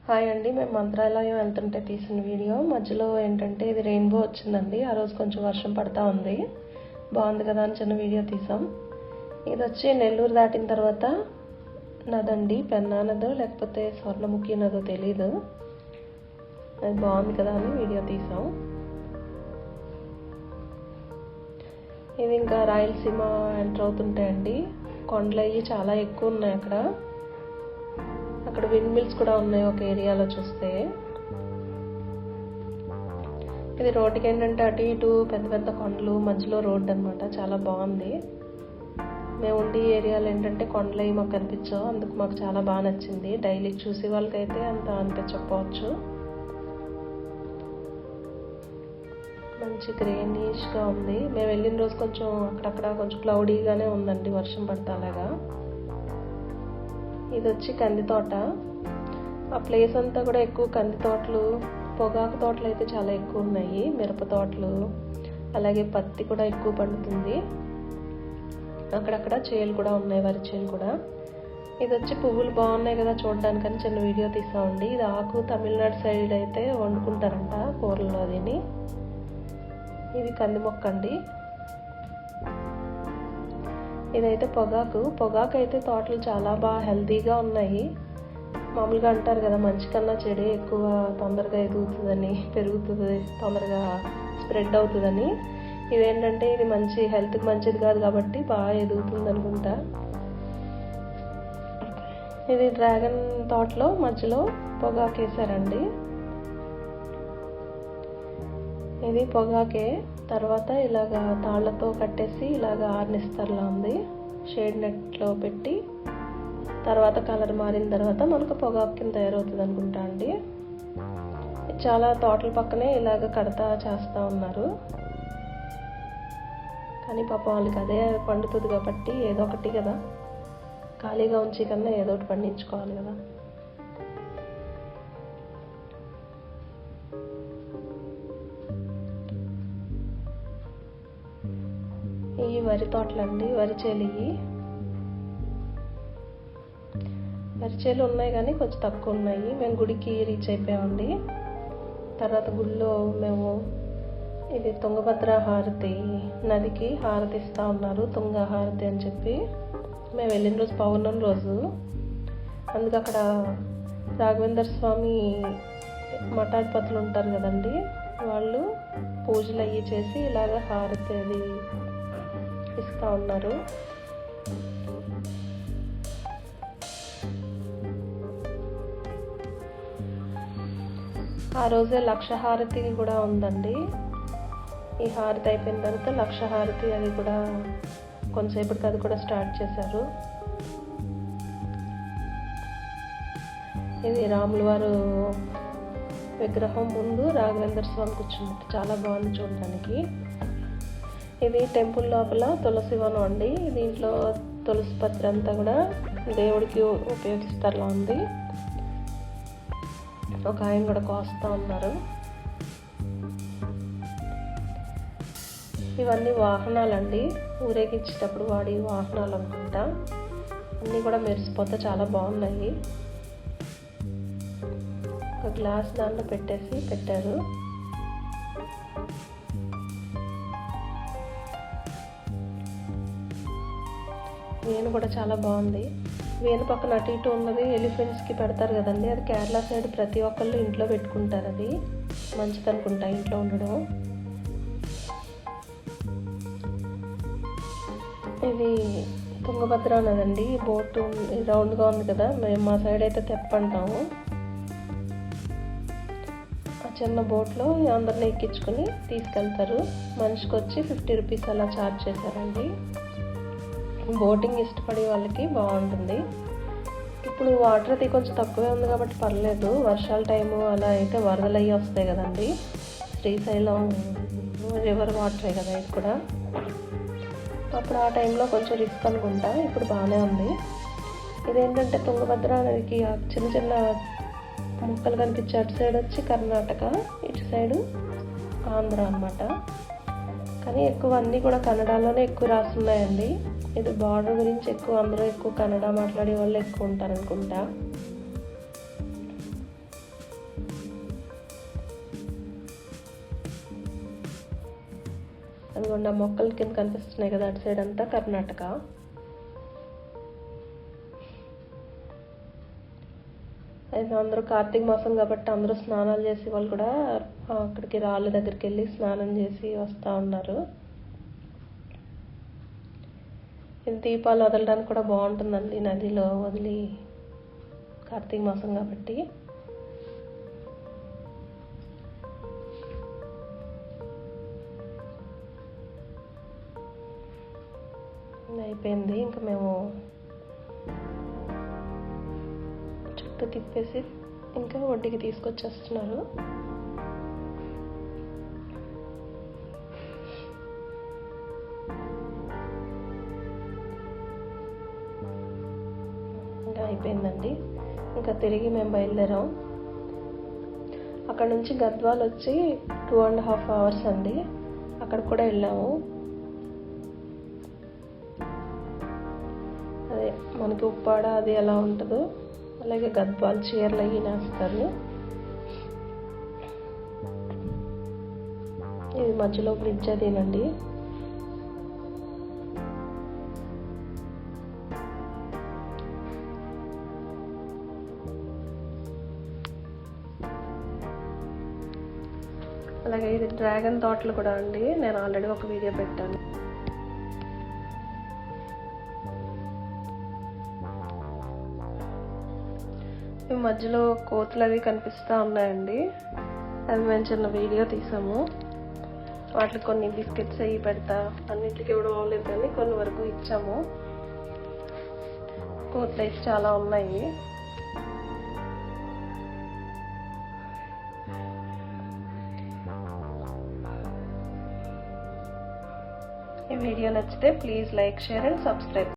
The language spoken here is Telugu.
హాయ్ అండి, మేము మంత్రాలయం వెళ్తుంటే తీసిన వీడియో. మధ్యలో ఏంటంటే ఇది రెయిన్బో వచ్చిందండి. ఆ రోజు కొంచెం వర్షం పడతా ఉంది, బాగుంది కదా అని చిన్న వీడియో తీసాం. ఇది వచ్చి నెల్లూరు దాటిన తర్వాత నదండి, పెన్నా నదో లేకపోతే స్వర్ణముఖి నదో తెలీదు. అది బాగుంది కదా అని వీడియో తీసాం. ఇది ఇంకా రాయలసీమ ఎంటర్ అవుతుంటాయండి. కొండలు అవి చాలా ఎక్కువ ఉన్నాయి అక్కడ విండ్ మిల్స్ కూడా ఉన్నాయి ఒక ఏరియాలో చూస్తే. ఇది రోడ్డుకి ఏంటంటే అటు ఇటు పెద్ద పెద్ద కొండలు, మధ్యలో రోడ్డు అనమాట. చాలా బాగుంది. మేము ఉండే ఏరియాలో ఏంటంటే కొండలు అవి మాకు కనిపించవు, అందుకు మాకు చాలా బాగా నచ్చింది. డైలీ చూసే వాళ్ళకైతే అంత అనిపించకపోవచ్చు. మంచి గ్రీనిష్గా ఉంది. మేము వెళ్ళిన రోజు కొంచెం అక్కడక్కడ కొంచెం క్లౌడీగానే ఉందండి, వర్షం పడతాలాగా. ఇది వచ్చి కంది తోట. ఆ ప్లేస్ అంతా కూడా ఎక్కువ కంది తోటలు, పొగాకు తోటలు అయితే చాలా ఎక్కువ ఉన్నాయి. మిరప తోటలు, అలాగే పత్తి కూడా ఎక్కువ పండుతుంది. అక్కడక్కడ చేలు కూడా ఉన్నాయి, వరి చేలు కూడా. ఇది వచ్చి పువ్వులు బాగున్నాయి కదా చూడడానికని చిన్న వీడియో తీసామండి. ఇది ఆకు తమిళనాడు సైడ్ అయితే వండుకుంటారంట కూరల్లో దీన్ని. ఇది కంది మొక్క అండి. ఇదైతే పొగాకు అయితే తోటలు చాలా బాగా హెల్తీగా ఉన్నాయి. మామూలుగా అంటారు కదా, మంచి కన్నా చెడే ఎక్కువ తొందరగా ఎదుగుతుందని, పెరుగుతుంది, తొందరగా స్ప్రెడ్ అవుతుందని. ఇదేంటంటే ఇది మంచి హెల్త్కి మంచిది కాదు కాబట్టి బాగా ఎదుగుతుంది అనుకుంటా. ఇది డ్రాగన్ తోటలో మధ్యలో పొగాకు వేసారండి. ఇది పొగాకే. తర్వాత ఇలాగా తాళ్లతో కట్టేసి ఇలాగా ఆర్నిస్తర్లా ఉంది. షేడ్ నెట్లో పెట్టి తర్వాత కలర్ మారిన తర్వాత మనకు పొగాకు కింద తయారవుతుంది అనుకుంటా అండి. చాలా తోటల పక్కనే ఇలాగ కడతా చేస్తూ ఉన్నారు. కానీ పాపం వాళ్ళకి అదే పండుతుంది కాబట్టి ఏదో ఒకటి కదా, ఖాళీగా ఉంచి కన్నా ఏదో ఒకటి పండించుకోవాలి కదా. ఈ వరి తోటలండి, వరి చేలు ఉన్నాయి కానీ కొంచెం తక్కువ ఉన్నాయి. మేము గుడికి రీచ్ అయిపోయామండి. తర్వాత గుడిలో మేము ఇది తుంగభద్ర హారతి, నదికి హారతి ఇస్తూ ఉన్నారు, తుంగ హారతి అని చెప్పి. మేము వెళ్ళిన రోజు పౌర్ణమి రోజు, అందుకు అక్కడ రాఘవేంద్ర స్వామి మఠాధిపతులు ఉంటారు కదండి, వాళ్ళు పూజలు అయ్యి చేసి ఇలాగ హారతి అది ఇస్తూ ఉన్నారు. ఆ రోజే లక్ష హారతి కూడా ఉందండి. ఈ హారతి అయిపోయిన తర్వాత లక్ష హారతి అది కూడా కొంతసేపటికి అది కూడా స్టార్ట్ చేశారు. ఇది రాముల వారు విగ్రహం ముందు రాఘవేంద్ర స్వామి కూర్చున్నట్టు చాలా బాగుంది చూడడానికి. ఇది టెంపుల్ లోపల తులసి వనం అండి. దీంట్లో తులసి పత్రి అంతా కూడా దేవుడికి ఉపయోగిస్తారులా ఉంది. ఒక ఆయన కూడా కోస్తూ ఉన్నారు. ఇవన్నీ వాహనాలండి, ఊరేగించేటప్పుడు వాడి వాహనాలు అనుకుంటా. అన్నీ కూడా మెరిసిపోతే చాలా బాగున్నాయి. ఒక గ్లాస్ దాంట్లో పెట్టారు. వేణు కూడా చాలా బాగుంది. వేణు పక్కన అటు ఇటు ఉన్నది ఎలిఫెంట్స్కి పెడతారు కదండి, అది కేరళ సైడ్ ప్రతి ఒక్కళ్ళు ఇంట్లో పెట్టుకుంటారు. అది మంచిది అనుకుంటా ఇంట్లో ఉండడం. ఇది తుంగభద్ర నదండి. బోటు రౌండ్గా ఉంది కదా, మేము మా సైడ్ అయితే తెప్పంటాము. ఆ చిన్న బోట్లో అందరిని ఎక్కించుకొని తీసుకెళ్తారు. మనిషికి వచ్చి 50 రూపీస్ అలా ఛార్జ్ చేశారండి. బోటింగ్ ఇష్టపడే వాళ్ళకి బాగుంటుంది. ఇప్పుడు వాటర్ అది కొంచెం తక్కువే ఉంది కాబట్టి పర్లేదు. వర్షాల టైము అలా అయితే వరదలు అయ్యి వస్తాయి కదండి. శ్రీశైలం రివర్ వాటరే కదా ఇది కూడా. అప్పుడు ఆ టైంలో కొంచెం రిస్క్ అనుకుంటా. ఇప్పుడు బాగానే ఉంది. ఇదేంటంటే తుంగభద్ర నదికి చిన్న చిన్న ముక్కలు కనిపించే అటు సైడ్ వచ్చి కర్ణాటక, ఇటు సైడు ఆంధ్ర అన్నమాట. కానీ ఎక్కువ అన్నీ కూడా కన్నడలోనే ఎక్కువ రాస్తున్నాయండి. ఇది బార్డర్ గురించి ఎక్కువ అందరూ ఎక్కువ కన్నడ మాట్లాడే వాళ్ళు ఎక్కువ ఉంటారు అనుకుంటా. అదిగోండి ఆ మొక్కల కింద కనిపిస్తున్నాయి కదా, అటు సైడ్ అంతా కర్ణాటక. అయితే అందరూ కార్తీక మాసం కాబట్టి అందరూ స్నానాలు చేసి వాళ్ళు కూడా అక్కడికి రాళ్ళ దగ్గరికి వెళ్ళి స్నానం చేసి వస్తూ ఉన్నారు. ఇది దీపాలు వదలడానికి కూడా బాగుంటుందండి, నదిలో వదిలి, కార్తీక మాసం కాబట్టి. అయిపోయింది, ఇంకా మేము చుట్టూ తిప్పేసి ఇంకా ఒడ్డుకి తీసుకొచ్చేస్తున్నారు. ఇంకా అయిపోయిందండి, ఇంకా తిరిగి మేము బయలుదేరాం. అక్కడ నుంచి గద్వాల్ వచ్చి 2.5 hours అండి, అక్కడ కూడా వెళ్ళాము. అదే మనకి ఉప్పాడ అది ఎలా ఉంటుందో అలాగే గద్వాల్ చీరలు అవి నేస్తారు. ఇది మధ్యలో బ్రిడ్జ్ అదేనండి. అలాగే ఇది డ్రాగన్ తోటలు కూడా అండి, నేను ఆల్రెడీ ఒక వీడియో పెట్టాను. ఈ మధ్యలో కోతులు అవి కనిపిస్తూ ఉన్నాయండి, అవి మేము చిన్న వీడియో తీసాము. వాటికి కొన్ని బిస్కెట్స్ అవి పెడతా, అన్నిటికీ ఇవ్వడం అవ్వలేదు కానీ కొన్ని వరకు ఇచ్చాము. కోతులు అయితే చాలా ఉన్నాయి. ఈ వీడియో నచ్చితే please like, share and subscribe.